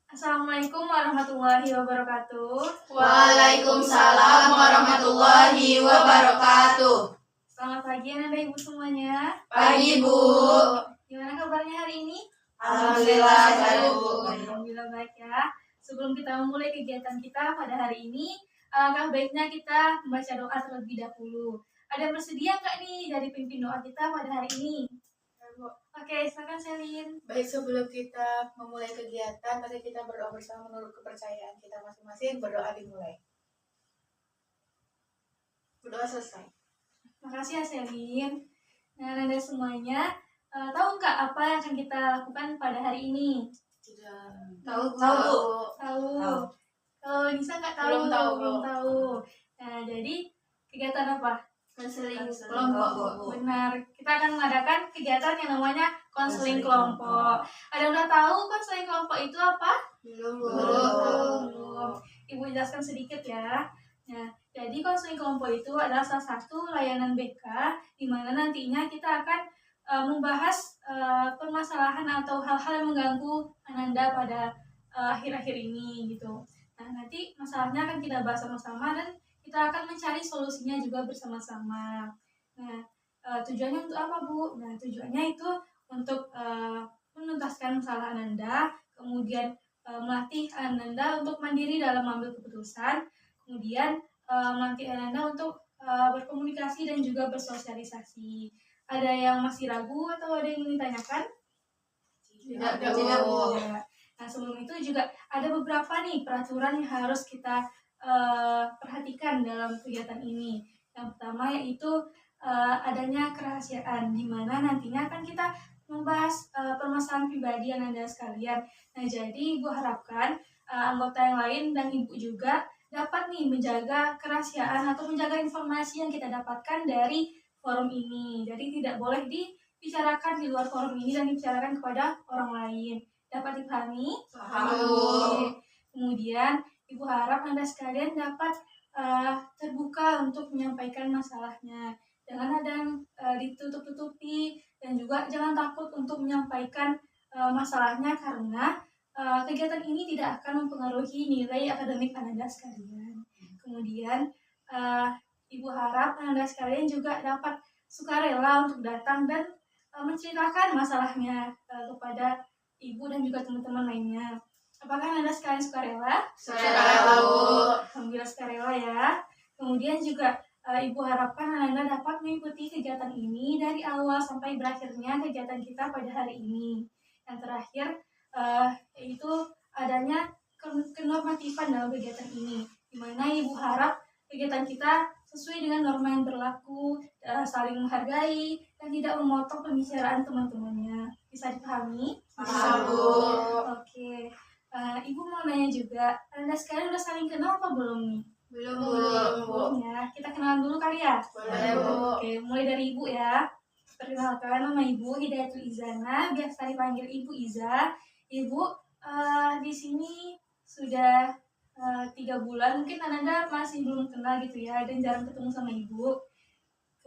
Assalamualaikum warahmatullahi wabarakatuh. Waalaikumsalam warahmatullahi wabarakatuh. Selamat pagi Anda Ibu semuanya. Pagi, Bu. Gimana kabarnya hari ini? Alhamdulillah baik, Bu. Alhamdulillah baik ya. Sebelum kita memulai kegiatan kita pada hari ini, alangkah baiknya kita membaca doa terlebih dahulu. Ada yang bersedia nggak nih dari pimpin doa kita pada hari ini? Oke, silakan Selin. Baik, sebelum kita memulai kegiatan, mari kita berdoa bersama menurut kepercayaan kita masing-masing. Berdoa dimulai. Berdoa selesai. Makasih ya Selin. Nah, Anda semuanya tahu nggak apa yang akan kita lakukan pada hari ini? Tahu. Tahu. Kalau Nisa nggak tahu. Belum tahu. Nah, jadi kegiatan apa? Konseling kelompok. Benar. Kita akan mengadakan kegiatan yang namanya konseling kelompok. Ada yang udah tahu konseling kelompok itu apa? Belum. Ibu jelaskan sedikit ya. Nah, jadi konseling kelompok itu adalah salah satu layanan BK di mana nantinya kita akan membahas permasalahan atau hal-hal yang mengganggu Ananda pada akhir-akhir ini gitu. Nah, nanti masalahnya akan kita bahas sama-sama dan kita akan mencari solusinya juga bersama-sama. Nah, tujuannya untuk apa, Bu? Nah, tujuannya itu untuk menuntaskan masalah Ananda, kemudian melatih Ananda untuk mandiri dalam mengambil keputusan, kemudian melatih Ananda untuk berkomunikasi dan juga bersosialisasi. Ada yang masih ragu atau ada yang ingin ditanyakan? Tidak, Bu. Nah, sebelum itu juga ada beberapa nih peraturan yang harus kita perhatikan dalam kegiatan ini. Yang pertama yaitu adanya kerahasiaan, di mana nantinya akan kita membahas permasalahan pribadi Anda sekalian. Nah, jadi Ibu harapkan anggota yang lain dan Ibu juga dapat nih menjaga kerahasiaan atau menjaga informasi yang kita dapatkan dari forum ini. Jadi tidak boleh dibicarakan di luar forum ini dan dibicarakan kepada orang lain. Dapat dipahami? Paham. Kemudian Ibu harap Anda sekalian dapat terbuka untuk menyampaikan masalahnya. Jangan ada yang ditutup-tutupi dan juga jangan takut untuk menyampaikan masalahnya karena kegiatan ini tidak akan mempengaruhi nilai akademik Anda sekalian. Kemudian Ibu harap Anda sekalian juga dapat sukarela untuk datang dan menceritakan masalahnya kepada Ibu dan juga teman-teman lainnya. Apakah Anda sekalian sukarela? Sukarela, Bu. Alhamdulillah sukarela ya. Kemudian juga Ibu harapkan Anda dapat mengikuti kegiatan ini dari awal sampai berakhirnya kegiatan kita pada hari ini. Yang terakhir yaitu adanya kenormatifan dalam kegiatan ini, di mana Ibu harap kegiatan kita sesuai dengan norma yang berlaku, saling menghargai, dan tidak memotong pembicaraan teman-temannya. Bisa dipahami? Paham, Bu. Oke. Ibu mau nanya juga, Anda sekarang udah saling kenal apa belum nih? Belum, Bu. Ya, kita kenalan dulu kali ya? Boleh, Bu. Oke, mulai dari Ibu ya. Perkenalkan, nama Ibu Hidayatul Izana, biasa dipanggil Ibu Iza. Ibu di sini sudah 3 bulan, mungkin Anda masih belum kenal gitu ya, dan jarang ketemu sama Ibu.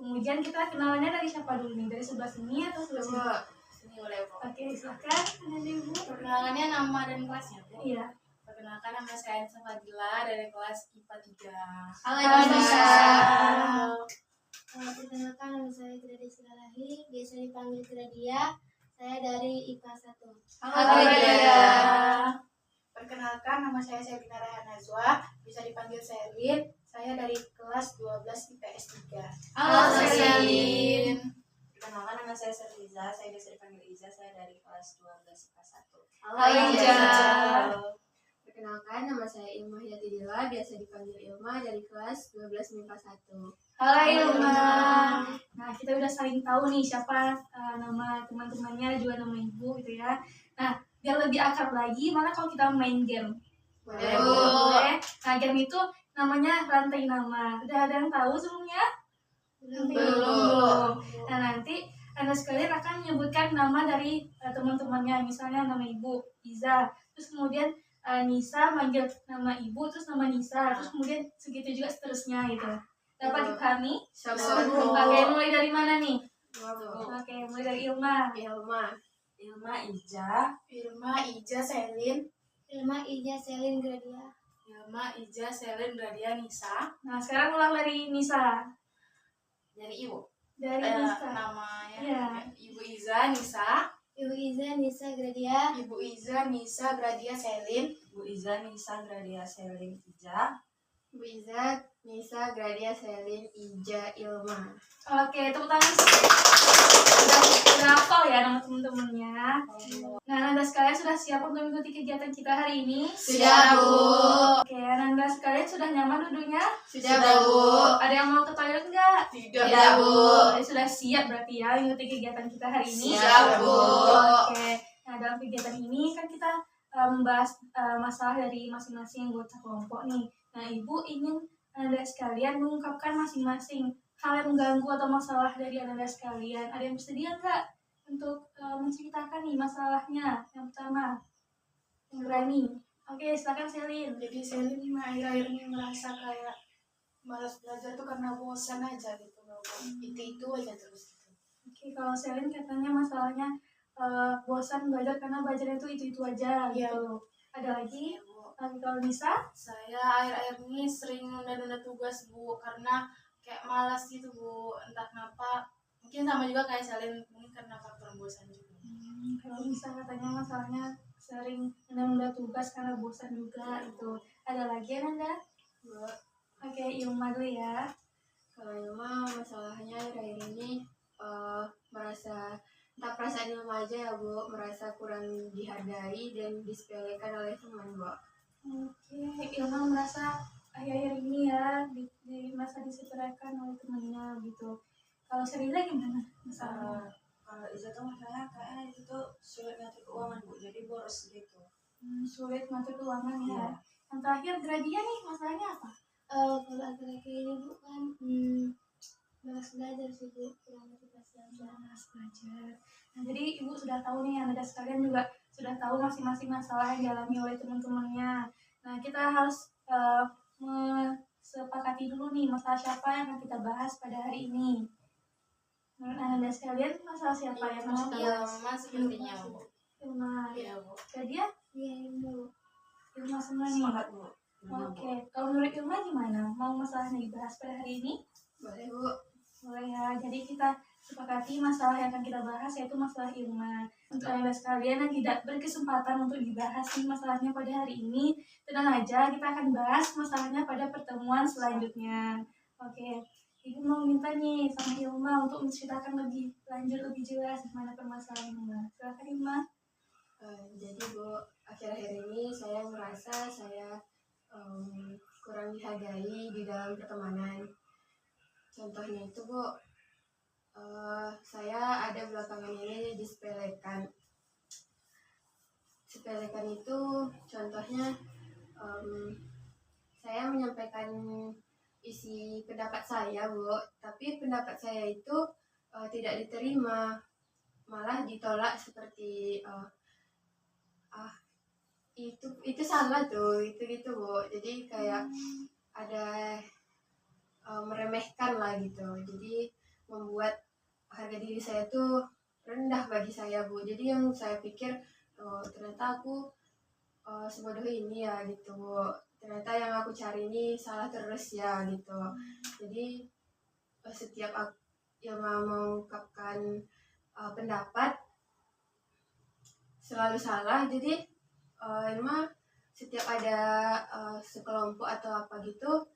Kemudian kita kenalannya dari siapa dulu nih? Dari sebelah sini atau sebelah sini? Sini boleh, Bu. Oke, silakan Anda Ibu. Perkenalannya nama dan kelasnya, Bu. Iya. Perkenalkan, nama saya Anissa Fadila dari kelas IPA 3. Halo, Anissa. Perkenalkan, nama saya Gradia Silalahi, biasa dipanggil Gradia. Saya dari IPA 1. Halo, Gradia. Perkenalkan, nama saya Selina Rayhan Nazwa, bisa dipanggil Selin. Saya dari kelas 12 IPS 3. Halo, Selin. Perkenalkan, nama saya Serliza, saya biasa dipanggil Iza, saya dari kelas 12 IPA 1. Halo, Iza. Perkenalkan, nama saya Ilma Yatidila, biasa dipanggil Ilma dari kelas 12 MIPA 1. Halo Ilma. Nah, kita udah saling tahu nih siapa nama teman-temannya, juga nama Ibu gitu ya. Nah, biar lebih akrab lagi, mana kalau kita main game? Boleh, Bu. Boleh. Nah, game itu namanya rantai nama. Udah ada yang tahu sebelumnya? Belum. Nah, nanti Anda sekalian akan menyebutkan nama dari teman-temannya. Misalnya nama Ibu Iza, terus kemudian Nisa manggil nama Ibu, terus nama Nisa, terus kemudian segitu juga seterusnya gitu. Dapat dipahami? Oke, mulai dari mana nih? Oke, mulai dari Ilma. Ilma Iza, Irma, Ija, Selin. Ilma, Ija, Selin, Gradia. Ilma, Ija, Selin, Gradia, Nisa. Nah, sekarang ulang dari Nisa. Dari Ibu. Dari Nisa. Namanya. Iya. Ibu Iza, Nisa. Ibu Iza, Nisa, Gradia. Ibu Iza, Nisa, Gradia, Selin. Bu Iza, Nisa, Gradia, Selin, Ija. Ibu Iza, Nisa, Gradia, Selin, Ija, Ilma. Oke, tepuk tangan. Udah hafal ya nama teman-temannya. Nah, Nanda sekalian sudah siap untuk mengikuti kegiatan kita hari ini? Sudah, Bu. Oke, Nanda sekalian sudah nyaman duduknya? Sudah, Bu. Ada yang mau ke toilet enggak? Tidak, Bu. Sudah siap berarti ya mengikuti kegiatan kita hari ini? Siap, Bu. Oke, nah dalam kegiatan ini kan kita membahas masalah dari masing-masing anggota kelompok nih. Nah, Ibu ingin Anda sekalian mengungkapkan masing-masing hal yang mengganggu atau masalah dari Anda sekalian. Ada yang bersedia nggak untuk menceritakan nih masalahnya? Yang pertama, yang berani. Oke, silakan Selin. Jadi Selin ini akhir-akhir ini merasa kayak malas belajar tuh karena bosan aja gitu loh. Itu aja terus gitu. Oke, kalau Selin katanya masalahnya bosan belajar karena belajarnya itu aja Iya. gitu. Ada lagi? Bu. Kalau Nisa? Saya akhir-akhir ini sering nunda-nunda tugas, Bu, karena kayak malas gitu, Bu. Entah kenapa. Mungkin sama juga kayak Selin, mungkin karena faktor bosan juga. Kalau Nisa katanya masalahnya sering menunda tugas karena bosan juga itu. Ada lagi Nanda? Bu, Oke, Ilma dulu ya. kalau Ilma masalahnya akhir-akhir ini merasa, entah perasaan Ilma aja ya, Bu, merasa kurang dihargai dan disepelekan oleh teman, Bu. Oke, Ilma merasa akhir-akhir ini ya di masa disepelekan oleh temannya gitu. Kalau Serina gimana masalahnya? Kalau Iza tuh masalahnya kayaknya itu tuh sulit ngatur keuangan, Bu. Jadi boros gitu. Sulit ngatur keuangan ya. Iya. Yang terakhir Gradia nih masalahnya apa? Kalau akhir-akhir ini Bu kan malas belajar sih Bu, kurang motivasi aja. Malas belajar. Nah, jadi Ibu sudah tahu nih, Anda sekalian juga sudah tahu masing-masing masalah yang dialami oleh teman-temannya. Nah, kita harus sepakati dulu nih masalah siapa yang akan kita bahas pada hari ini. Menurut Anda sekalian, masalah siapa yang harus kita bahas? Ilma sepertinya, Bu. Ilma. Iya, Bu. Gradia? Iya, Bu. Ilma semua nih. Semangat, Bu. Oke, kalau menurut Ilma gimana? Mau masalahnya dibahas pada hari ini? Boleh, Bu. Boleh ya, jadi kita sepakati masalah yang akan kita bahas yaitu masalah Ilma. Untuk Anda sekalian yang tidak berkesempatan untuk dibahas nih masalahnya pada hari ini, tenang aja, kita akan bahas masalahnya pada pertemuan selanjutnya. Oke, Ibu mau minta nih sama Ilma untuk menceritakan lebih lanjut, lebih jelas gimana permasalahan Ilma. Silakan Ilma. Jadi, Bu, akhir-akhir ini saya merasa saya kurang dihargai di dalam pertemanan. Contohnya itu, Bu, saya ada belakangan ini disepelekan. Sepelekan itu contohnya saya menyampaikan isi pendapat saya, Bu, tapi pendapat saya itu tidak diterima, malah ditolak seperti itu salah tuh, itu gitu, Bu. Jadi kayak ada meremehkan lah gitu, jadi membuat harga diri saya tuh rendah bagi saya, Bu. Jadi yang saya pikir ternyata aku sebodoh ini ya gitu, Bu. Ternyata yang aku cari ini salah terus ya gitu. Jadi setiap yang mau mengungkapkan pendapat selalu salah. Jadi Ilma setiap ada sekelompok atau apa gitu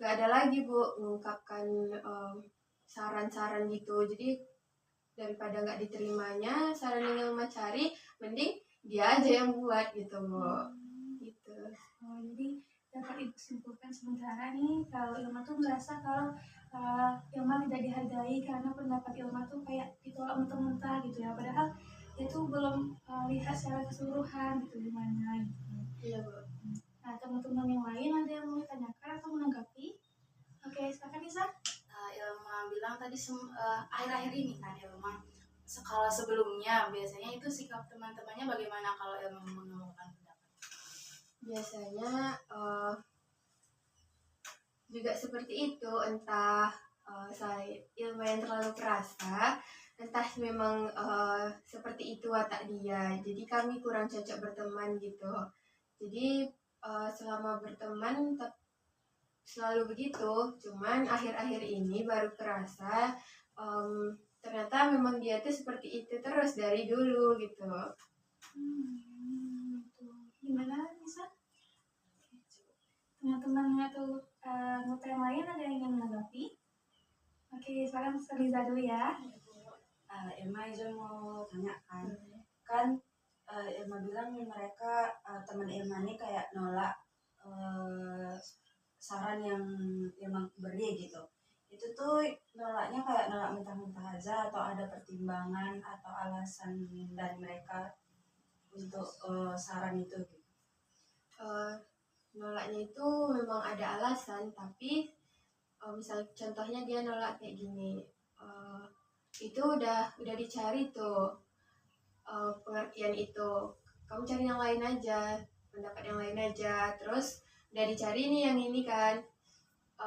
gak ada lagi, Bu, mengungkapkan saran-saran gitu. Jadi daripada gak diterimanya saran yang Ilma cari, mending dia aja yang buat gitu, Bu. Gitu. Jadi dapat Ibu simpulkan sementara nih kalau Ilma tuh merasa kalau Ilma tidak dihargai karena pendapat Ilma tuh kayak ditolak mentah-mentah gitu ya, padahal itu belum lihat secara keseluruhan gitu gimana gitu. Iya, Bu. Nah, teman-teman yang lain ada yang mau ditanyakan atau menanggapi? Oke, silakan Nisa. Ilma bilang tadi akhir-akhir ini kan Ilma, kalau sebelumnya biasanya itu sikap teman-temannya bagaimana kalau Ilma mengemukakan pendapat? Biasanya juga seperti itu, entah Ilma yang terlalu perasa, entah memang seperti itu watak dia, jadi kami kurang cocok berteman gitu. Jadi selama berteman selalu begitu, cuman akhir-akhir ini baru kerasa ternyata memang dia tuh seperti itu terus dari dulu gitu. Gitu. Gimana bisa? Teman-temannya tuh anggota yang lain ada yang ingin menanggapi? Oke, sekarang Riza dulu ya. Irma izin mau tanya kan Irma bilang mereka teman Irma ini kayak nolak saran yang Irma beri gitu. Itu tuh nolaknya kayak nolak mentah-mentah aja atau ada pertimbangan atau alasan dari mereka untuk saran itu gitu. Nolaknya itu memang ada alasan, tapi misal contohnya dia nolak kayak gini, itu udah dicari tuh pengertian itu, kamu cari yang lain aja, pendapat yang lain aja, terus udah dicari nih yang ini kan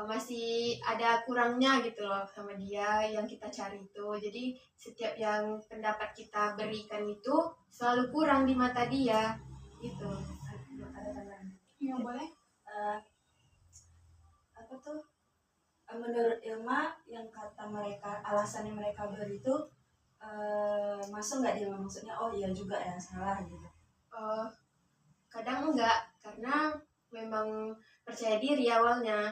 masih ada kurangnya gitu loh sama dia yang kita cari itu, jadi setiap yang pendapat kita berikan itu selalu kurang di mata dia gitu. Ada tambahan? Ya boleh. Apa tuh? Menurut Ilma yang kata mereka alasan yang mereka beri itu masuk nggak dia, maksudnya oh iya juga ya salah gitu? Kadang enggak, karena memang percaya diri awalnya,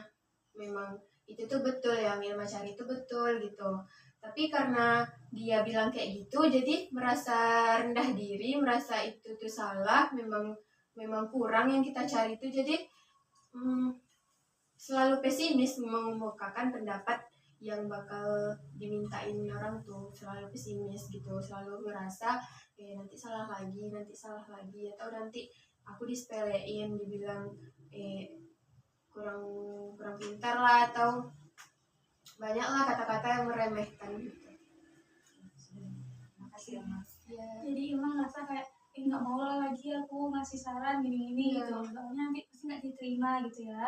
memang itu tuh betul yang Ilma cari itu betul gitu, tapi karena dia bilang kayak gitu jadi merasa rendah diri, merasa itu tuh salah, memang kurang yang kita cari itu, jadi selalu pesimis mengemukakan pendapat yang bakal dimintain orang tuh, selalu pesimis gitu, selalu ngerasa nanti salah lagi, atau nanti aku disepelein, dibilang kurang pintar lah, atau banyaklah kata-kata yang meremehkan gitu. Makasih Ilma. Ya, Jadi emang ngerasa kayak nggak mau lah lagi aku ngasih saran gini-gini Iya. gitu, soalnya nanti pasti nggak diterima gitu ya.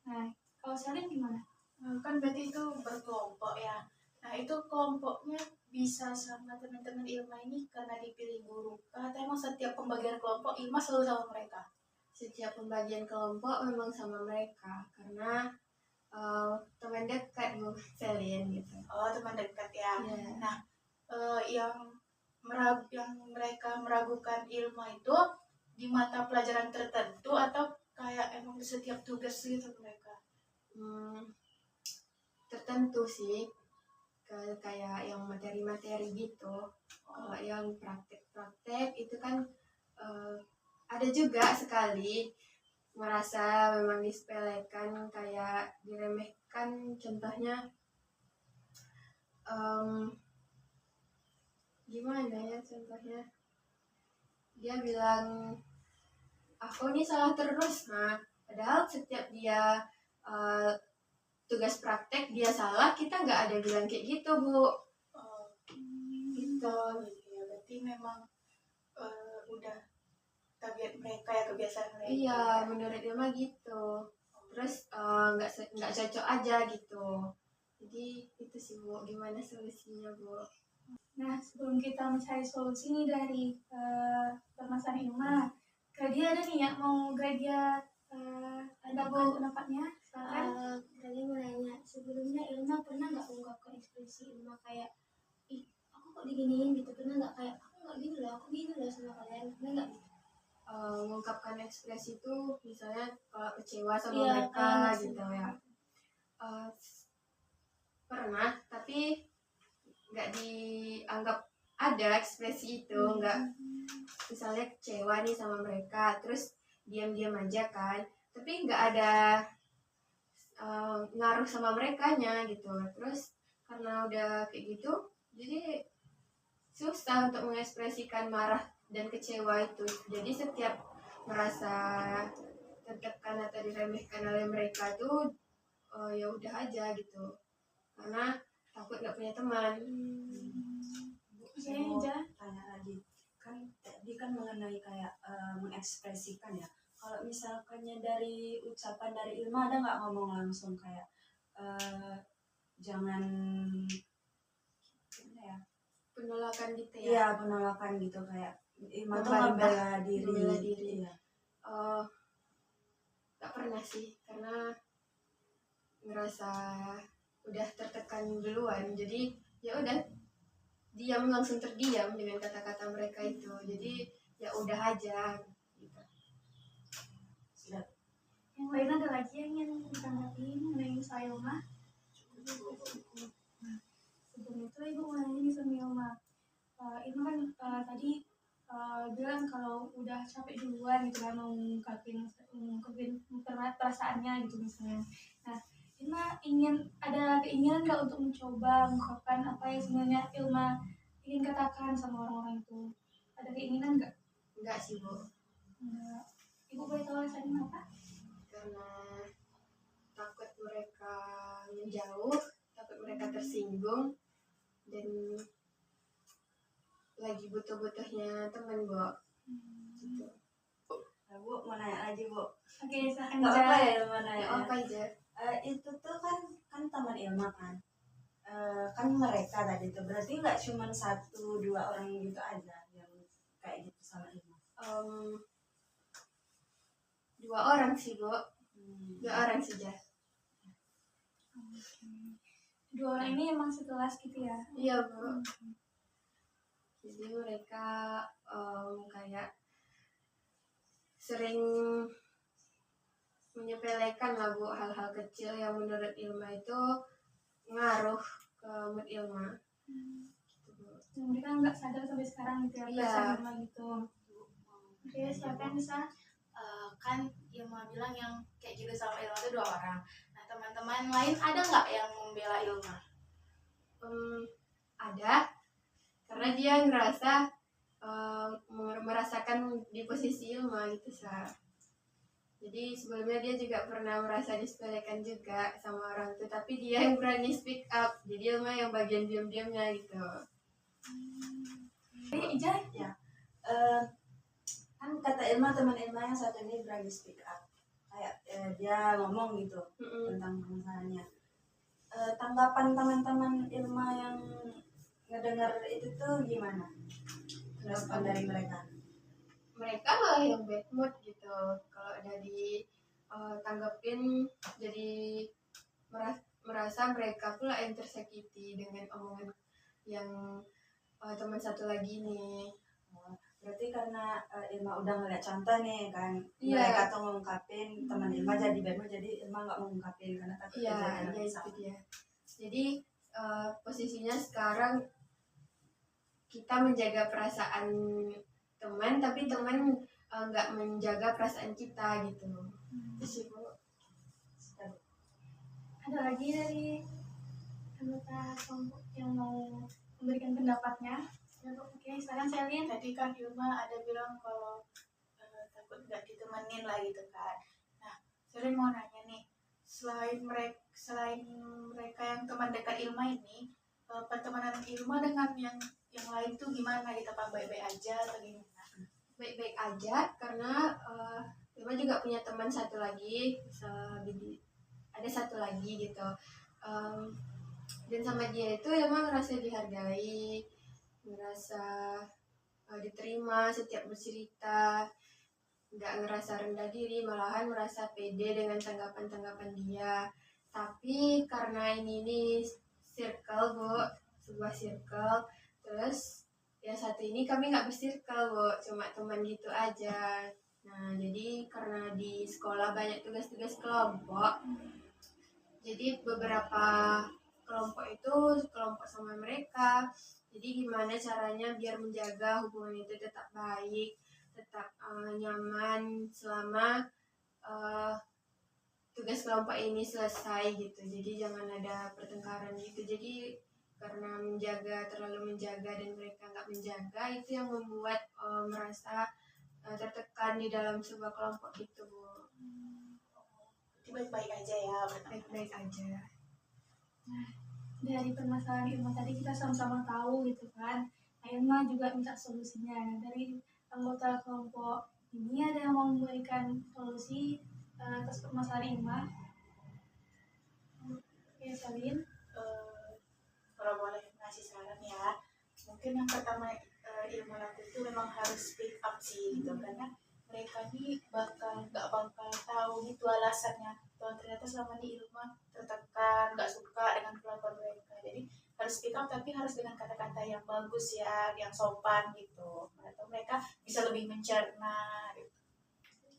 Nah, kalau Selin gimana? Kan berarti itu berkelompok ya. Nah itu kelompoknya bisa sama teman-teman Ilma ini karena dipilih guru atau emang setiap pembagian kelompok Ilma selalu sama mereka? setiap pembagian kelompok memang sama mereka, karena teman dekat Bu Selin gitu. Oh teman dekat ya. Iya. Nah yang mereka meragukan Ilma itu di mata pelajaran tertentu atau kayak emang di setiap tugas gitu mereka? Tertentu sih, kayak yang materi-materi gitu. Kalau yang praktek-praktek itu kan ada juga sekali merasa memang disepelekan, kayak diremehkan. Contohnya gimana ya contohnya, dia bilang aku ini salah terus, nah padahal setiap dia tugas praktek dia salah, kita nggak ada bilang kayak gitu Bu. Gitu ya, berarti memang udah tabiat mereka ya, kebiasaan mereka. Iya, menurut dia mah gitu. Terus nggak cocok aja gitu. Jadi itu sih Bu, gimana solusinya Bu? Nah, sebelum kita mencari solusi nih dari permasalahan Ilma, Gradia ada nih ya mau Gradia Ada tambahkan pendapatnya? Silakan. Tadi mau nanya, sebelumnya Ilma pernah nggak ungkapkan ekspresi Ilma kayak, ih aku kok diginiin gitu, pernah nggak kayak aku nggak gini loh, aku gini loh sama kalian, pernah nggak gitu? Mengungkapkan ekspresi itu misalnya kalau kecewa sama Iya, mereka kayak gitu ya. Pernah, tapi nggak dianggap ada ekspresi itu, nggak, misalnya kecewa nih sama mereka terus diam-diam aja kan, tapi nggak ada ngaruh sama merekanya gitu. Terus karena udah kayak gitu jadi susah untuk mengekspresikan marah dan kecewa itu, jadi setiap merasa tertekan atau diremehkan oleh mereka tuh ya udah aja gitu, karena takut nggak punya teman. Saya mau tanya lagi, kan tadi kan mengenai kayak mengekspresikan ya. Kalau misalkannya dari ucapan dari Ilma ada nggak ngomong langsung kayak jangan gimana ya? Penolakan gitu ya? Iya penolakan gitu, kayak Ilma tuh Membantah. membela diri. Membela diri. Iya. gak pernah sih, karena ngerasa udah tertekan duluan, jadi ya udah diam, langsung terdiam dengan kata-kata mereka itu, jadi ya udah aja gitu. Sudah. Yang lain ada lagi yang ingin ditanggapi mengenai Miss Ilma? Sebelum itu Ibu mau nanya nih sama Ilma. Ilma kan tadi bilang kalau udah capek duluan gitu kan, mau ngungkapin perasaannya gitu misalnya. Nah, Ilma ada keinginan nggak untuk mencoba mengungkapkan apa yang sebenarnya Ilma ingin katakan sama orang-orang itu? Ada keinginan nggak? Enggak sih Bu, Enggak. Ibu boleh tahu alasannya apa? karena takut mereka menjauh, takut mereka tersinggung, dan lagi butuh-butuhnya teman Bu gitu. Nah, Bu mau nanya lagi Bu. Oke, silahkan Nggak apa aja. ya Ilma nanya. Apa aja? Itu tuh kan teman Ilma kan. Kan mereka tadi tuh berarti nggak cuma 1-2 orang gitu aja yang kayak gitu sama Ilma. 2 orang sih Bu, 2 orang saja. Dua orang ini emang sekelas gitu ya? Iya Bu, jadi mereka kayak sering menyepelekan lah Bu, hal-hal kecil yang menurut Ilma itu ngaruh ke mood Ilma gitu Bu. Yang mereka nggak sadar sampai sekarang gitu ya, Iya. perasaan Ilma gitu. Oke, silakan bisa. Kan Ilma bilang yang kayak gitu sama Ilma itu 2 orang. Nah, teman-teman lain ada nggak yang membela Ilma? Ada, karena dia ngerasa merasakan di posisi Ilma gitu Sa. Jadi sebelumnya dia juga pernah merasa disepelekan juga sama orang itu, tapi dia yang berani speak up, jadi Ilma yang bagian diam-diamnya gitu. Ija, Kan kata Ilma, teman Ilma yang satu ini berani speak up, kayak dia ngomong gitu tentang permasalahannya. Tanggapan teman-teman Ilma yang ngedengar itu tuh gimana? Respon dari mereka? Mereka lah yang bad mood gitu, kalau udah tanggepin, jadi merasa mereka pula yang tersakiti dengan omongan yang teman satu lagi nih. Berarti karena Ilma udah ngeliat contoh nih kan, Iya. mereka tuh ngungkapin, teman Ilma jadi bemo, jadi Ilma nggak mau ngungkapin karena takut Iya, kejadian ya yang itu sama. dia. Jadi posisinya sekarang kita menjaga perasaan teman, tapi teman nggak menjaga perasaan kita gitu. Itu sih Bu. ada lagi dari anggota kelompok yang mau memberikan pendapatnya? Ya, Bu. Oke, silakan Selin. Tadi kan Ilma ada bilang kalau takut nggak ditemenin lah gitu kan. Nah, Selin mau nanya nih, selain mereka yang teman dekat Ilma ini, pertemanan Ilma dengan yang lain tuh gimana gitu, apa baik-baik aja atau gimana? Baik-baik aja, karena Ilma juga punya teman satu lagi, ada satu lagi gitu. Dan sama dia itu Ilma ngerasa dihargai, ngerasa diterima setiap bercerita, nggak ngerasa rendah diri, malahan merasa pede dengan tanggapan-tanggapan dia. Tapi karena ini circle Bu, sebuah circle, terus yang satu ini kami nggak bersirkel Bu, cuma teman gitu aja. Nah jadi karena di sekolah banyak tugas-tugas kelompok, jadi beberapa kelompok itu kelompok sama mereka, jadi gimana caranya biar menjaga hubungan itu tetap baik, tetap nyaman selama tugas kelompok ini selesai gitu. Jadi jangan ada pertengkaran gitu. Jadi karena terlalu menjaga dan mereka nggak menjaga, itu yang membuat merasa tertekan di dalam sebuah kelompok itu Bu. Baik-baik aja ya, benar. Baik-baik aja. Dari permasalahan Ilma tadi kita sama-sama tahu gitu kan. Nah, Ilma juga minta solusinya. Dari anggota kelompok ini ada yang mau memberikan solusi atas permasalahan Ilma? Oke, Selin. Kalau boleh ngasih saran ya, mungkin yang pertama Ilma lakukan itu memang harus speak up sih gitu, karena mereka nih nggak bakal tahu gitu alasannya. Bahwa ternyata selama ini Ilma tertekan, nggak suka dengan kelakuan mereka. Jadi harus speak up tapi harus dengan kata-kata yang bagus ya, yang sopan gitu. Atau mereka bisa lebih mencerna gitu.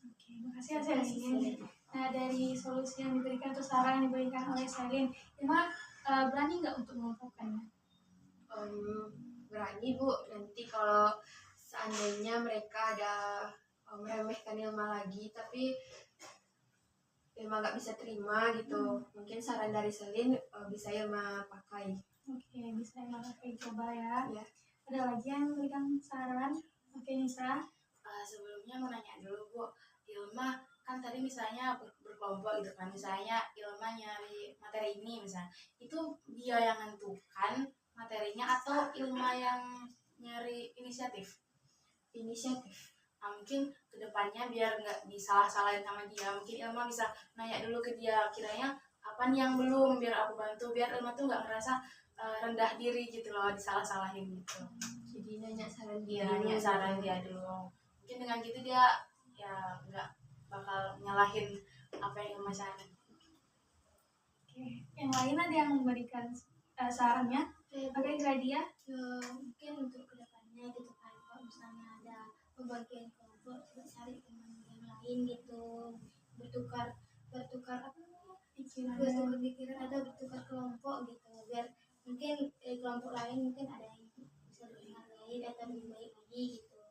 Oke, makasih ya Selin. Nah, dari solusi yang diberikan atau saran yang diberikan oleh Selin, Ilma berani nggak untuk melakukannya? Berani Bu, nanti kalau seandainya mereka ada meremehkan Ilma lagi, tapi Ilma nggak bisa terima gitu, mungkin saran dari Selin bisa Ilma pakai. Oke, bisa Ilma pakai, coba ya. Ya. Ada lagi yang memberikan saran? Oke, Nisa. Sebelumnya mau nanya dulu Bu, Ilma kan tadi misalnya berkelompok gitu kan, misalnya Ilma nyari materi ini misalnya, itu dia yang nentukan materinya atau Ilma yang nyari inisiatif? Inisiatif. Mungkin kedepannya biar nggak disalah-salahin sama dia, mungkin Ilma bisa nanya dulu ke dia, kiranya apa nih yang belum, biar aku bantu, biar Ilma tuh nggak ngerasa rendah diri gitu loh, disalah-salahin gitu. Jadi nanya saran Dia dia dulu. nanya saran dia dulu, mungkin dengan gitu dia ya nggak bakal nyalahin apa yang Ilma cari. Oke, yang lain ada yang memberikan sarannya? Pakai Gradia? Mungkin untuk kedepannya gitu kan, kalau misalnya ada pembagian kelompok coba cari teman yang lain gitu, bertukar apa namanya, bertukar pikiran atau bertukar kelompok gitu, biar mungkin kelompok lain mungkin ada yang bisa lebih menghargai atau lebih baik lagi gitu.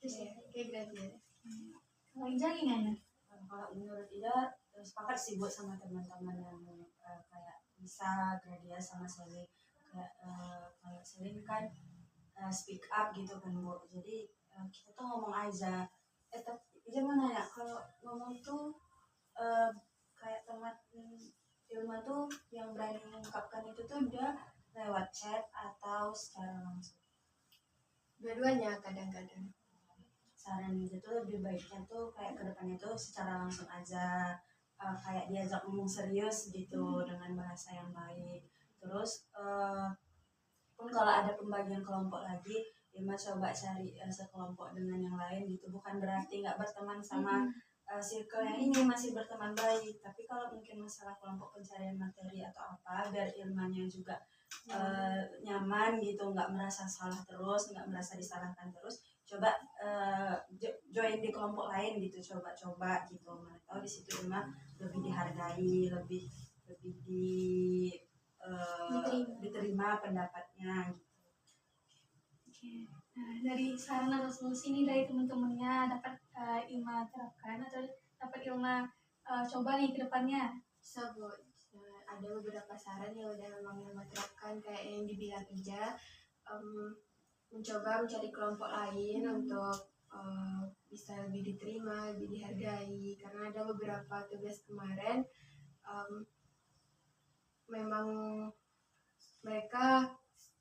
Terus Kayak Gradia. Kalau Ija gimana? Kalau menurut Ida sepakat sih buat sama teman-teman yang kayak bisa Gradia sama Selin, kayak kayak Selin kan speak up gitu kan Bu, jadi kita tuh ngomong aja. Tapi Ida mau nanya, kalau ngomong tuh kayak teman Ilma tuh yang berani mengungkapkan itu tuh dia lewat chat atau secara langsung? Dua-duanya kadang-kadang. Saran itu tuh lebih baiknya tuh kayak kedepannya tuh secara langsung aja, kayak diajak ngomong serius gitu dengan bahasa yang baik. Terus pun kalau ada pembagian kelompok lagi, Ilma coba cari sekelompok dengan yang lain gitu, bukan berarti nggak berteman sama circle yang ini, masih berteman baik. Tapi kalau mungkin masalah kelompok pencarian materi atau apa, biar Ilmanya juga nyaman gitu, nggak merasa salah terus, nggak merasa disalahkan terus, coba join di kelompok lain gitu, coba-coba gitu, mana tahu di situ Ilma lebih dihargai, lebih diterima pendapatnya gitu. Oke. Nah, dari saran atau solusi ini dari teman-temannya dapat Ilma terapkan atau dapat Ilma coba nih ke depannya? Bisa Bu, ada beberapa saran yang udah memang Ilma terapkan, kayak yang dibilang Ija, mencoba mencari kelompok lain untuk bisa lebih diterima, lebih dihargai. Karena ada beberapa tugas kemarin memang mereka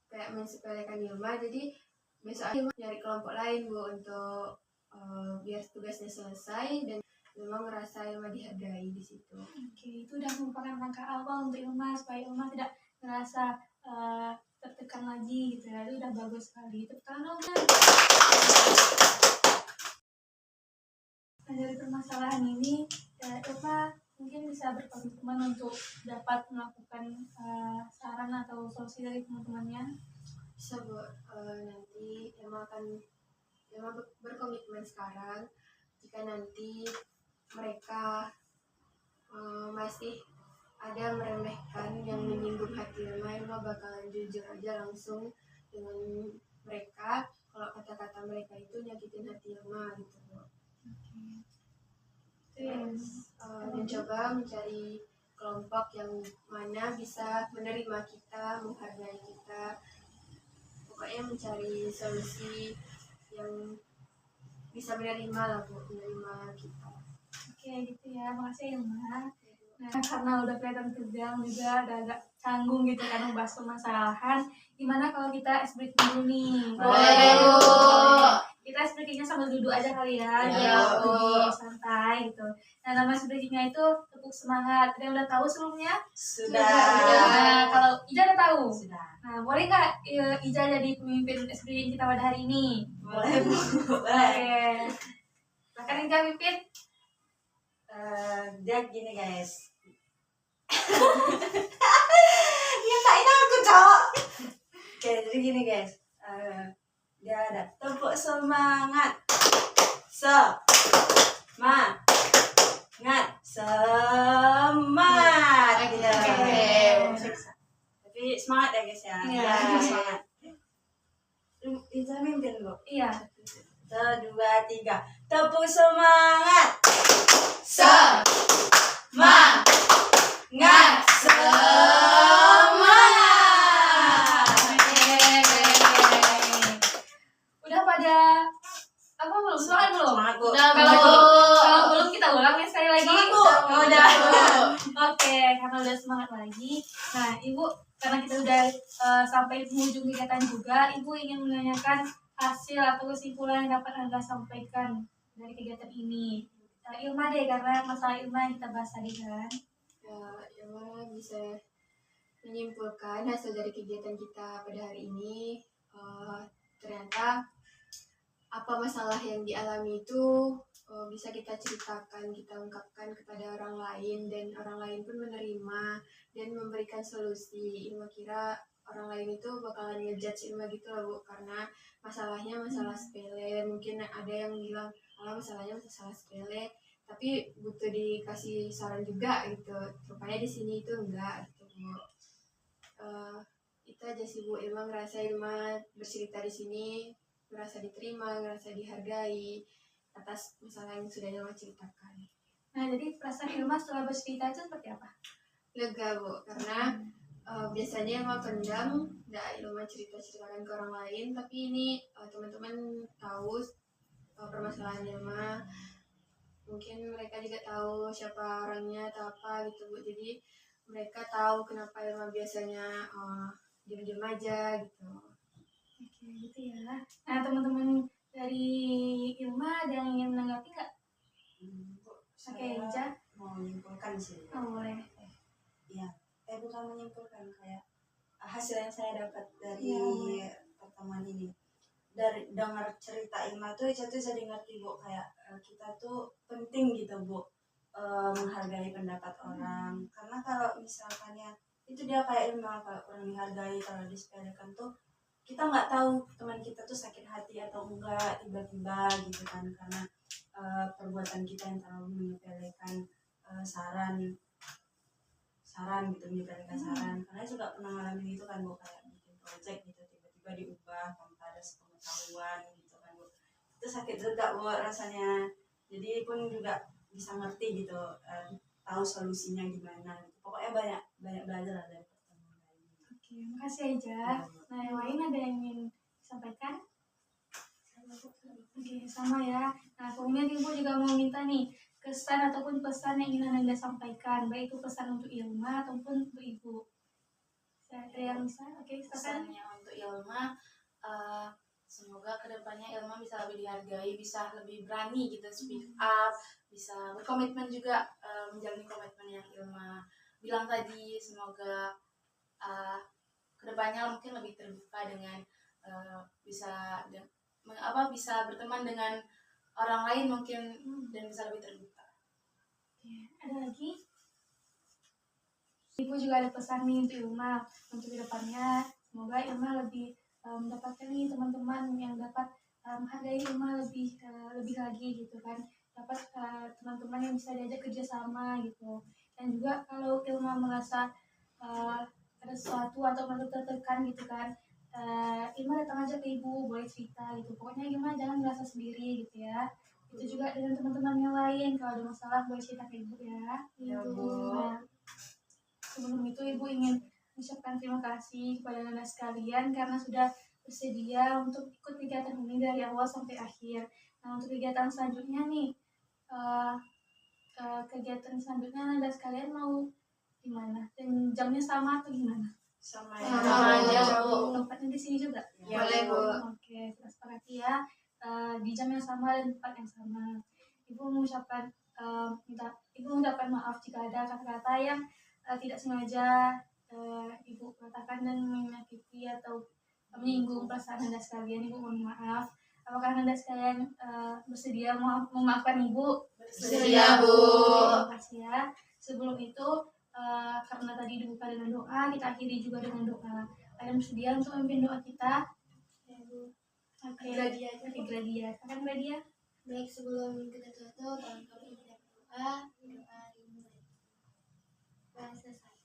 kayak mensepelekan Ilma, jadi besok Ilma nyari kelompok lain Bu untuk biar tugasnya selesai dan Ilma ngerasa Ilma dihargai di situ. Oke, itu udah merupakan langkah awal untuk Ilma supaya Ilma tidak merasa tertekan lagi gitu ya. Itu udah bagus sekali. Tepuk tangan dong, Nan. Nah, dari permasalahan ini Ilma mungkin bisa berkomitmen untuk dapat melakukan saran atau solusi dari teman-temannya. Bisa Bu, nanti Ilma berkomitmen sekarang, jika nanti mereka masih ada meremehkan yang menyinggung hati Ilma bakalan jujur aja langsung dengan mereka kalau kata-kata mereka itu nyakitin hati Ilma gitu Bu. Terus mencoba mencari kelompok yang mana bisa menerima kita, menghargai kita, pokoknya mencari solusi yang bisa menerima lah Bu, menerima kita. Oke, gitu ya. Makasih Ilma. Nah, karena udah kelihatan tegang juga, agak canggung gitu kan membahas permasalahan. Gimana kalau kita ice breaking dulu nih? Boleh, Bu. Kita ice breakingnya sambil duduk aja kali ya, Iya, Bu. lebih santai gitu. Nah, nama ice breakingnya itu tepuk semangat. Ada yang udah tahu sebelumnya? Sudah. Nah, kalau Ija udah tahu? Sudah. Nah, boleh nggak Ija jadi pemimpin ice breaking kita pada hari ini? Boleh Bu. Oke. Silakan Kak Pipit. Dia gini guys. Nyatain aku cok. Oke, jadi gini guys. Dia ada tepuk semangat. Semangat. Semangat. Gitu. Tapi semangat ya guys ya. Iya. Ya, semangat. Itu mimpin lo. Iya. 1, 2, 3. Tepuk semangat. Semangat. Udah pada apa belum? Semangat belum? Semangat, Bu. Kalau belum kita ulang ya sekali lagi. Semangat, Bu. Udah. Oke, karena udah semangat lagi. Nah, Ibu karena kita udah sampai penghujung kegiatan juga, Ibu ingin menanyakan hasil atau kesimpulan yang dapat Anda sampaikan dari kegiatan ini. Ilma deh, karena masalah Ilma yang kita bahas tadi kan. Ilma bisa menyimpulkan hasil dari kegiatan kita pada hari ini, ternyata apa masalah yang dialami itu bisa kita ceritakan, kita ungkapkan kepada orang lain, dan orang lain pun menerima dan memberikan solusi. Ilma kira orang lain itu bakalan ngejudge Ilma gitu lah Bu, karena masalahnya masalah sepele. Mungkin ada yang bilang masalahnya masalah sepele, tapi butuh dikasih saran juga gitu. Rupanya di sini itu enggak gitu Bu. Itu aja sih Bu. Ilma ngerasa Ilma bercerita di sini merasa diterima, ngerasa dihargai atas masalah yang sudah Ilma ceritakan. Nah, jadi perasaan Ilma setelah bercerita itu seperti apa? Lega Bu, karena biasanya Ilma pendam, nggak Ilma ceritakan ke orang lain, tapi ini teman-teman tahu permasalahan Ilma. Mungkin mereka juga tahu siapa orangnya atau apa gitu Bu. Jadi mereka tahu kenapa Ilma biasanya diam-diam aja gitu. Oke, gitu ya. Nah, teman-teman dari Ilma ada yang ingin menanggapi nggak? Oke, Ija. Mau menyimpulkan sih. Oh, boleh. Iya. Bukan menyimpulkan, kayak hasil yang saya dapat dari pertemuan ini. Dari dengar cerita Ilma tuh Ica tuh jadi ngerti Bu, kayak kita tuh penting gitu Bu, menghargai pendapat orang. Karena kalau misalkan ya itu dia kayak Ilma, kalau kurang dihargai, kalau disepelekan tuh kita nggak tahu teman kita tuh sakit hati atau enggak tiba-tiba gitu kan, karena perbuatan kita yang terlalu menyepelekan saran gitu, menyepelekan saran. Karena juga pernah ngalamin itu kan Bu, kayak bikin project gitu tiba-tiba diubah tanpa ada sepengetahuan gitu kan Bu. Itu sakit juga Bu rasanya. Jadi pun juga bisa ngerti gitu, tahu solusinya gimana gitu. Pokoknya banyak belajar lah dari pertemuan ini. Oke, makasih Ija. Nah, yang lain ada yang ingin disampaikan? Oke, sama ya. Nah, kemudian Ibu juga mau minta nih kesan ataupun pesan yang ingin Anda sampaikan, baik itu pesan untuk Ilma ataupun untuk Ibu. Ada yang bisa? Oke, silakan. Pesannya untuk Ilma, semoga kedepannya Ilma bisa lebih dihargai, bisa lebih berani gitu speak up, bisa berkomitmen juga, menjalani komitmen yang Ilma bilang tadi. Semoga kedepannya mungkin lebih terbuka dengan bisa berteman dengan orang lain mungkin, dan bisa lebih terbuka. Oke, ada lagi? Ibu juga ada pesan nih untuk Ilma untuk kedepannya. Semoga Ilma lebih mendapatkan nih teman-teman yang dapat menghargai Ilma lebih lagi gitu kan. Dapat teman-teman yang bisa diajak kerjasama gitu. Dan juga kalau Ilma merasa ada sesuatu atau merasa tertekan gitu kan, Ilma datang aja ke Ibu, boleh cerita gitu. Pokoknya Ilma jangan merasa sendiri gitu ya. Itu juga dengan teman-teman yang lain, kalau ada masalah boleh cerita ke Ibu ya. Gitu. Nah, sebelum itu Ibu ingin mengucapkan terima kasih kepada Anda sekalian karena sudah bersedia untuk ikut kegiatan ini dari awal sampai akhir. Nah, untuk kegiatan selanjutnya nih, kegiatan selanjutnya Anda sekalian mau gimana? Dan jamnya sama atau gimana? Sama aja, Bu. Tempatnya di sini juga? Ya, boleh Bu. Oke, kita sepakati ya. Di jam yang sama dan tempat yang sama. Ibu mengucapkan maaf jika ada kata-kata yang tidak sengaja Ibu katakan dan menyakiti atau menyinggung perasaan Anda sekalian. Ibu mohon maaf. Apakah Anda sekalian bersedia memaafkan Ibu? Bersedia, Bu. Terima kasih ya. Sebelum itu, karena tadi dibuka dengan doa, kita akhiri juga dengan doa. Kalian bersedia untuk memimpin doa kita? Ya, Bu. Oke, Gladia aja, Bu. Gladia. Akan Gladia? Baik, sebelum kita tutup, kami kita berdoa, dimulai. Selesai.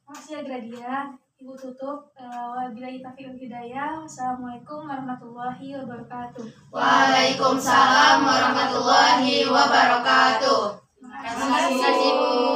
Makasih ya Gradia. Ibu tutup. Wabillahi taufiq wal hidayah. Wassalamualaikum warahmatullahi wabarakatuh. Waalaikumsalam warahmatullahi wabarakatuh. Terima kasih. Terima kasih, Bu.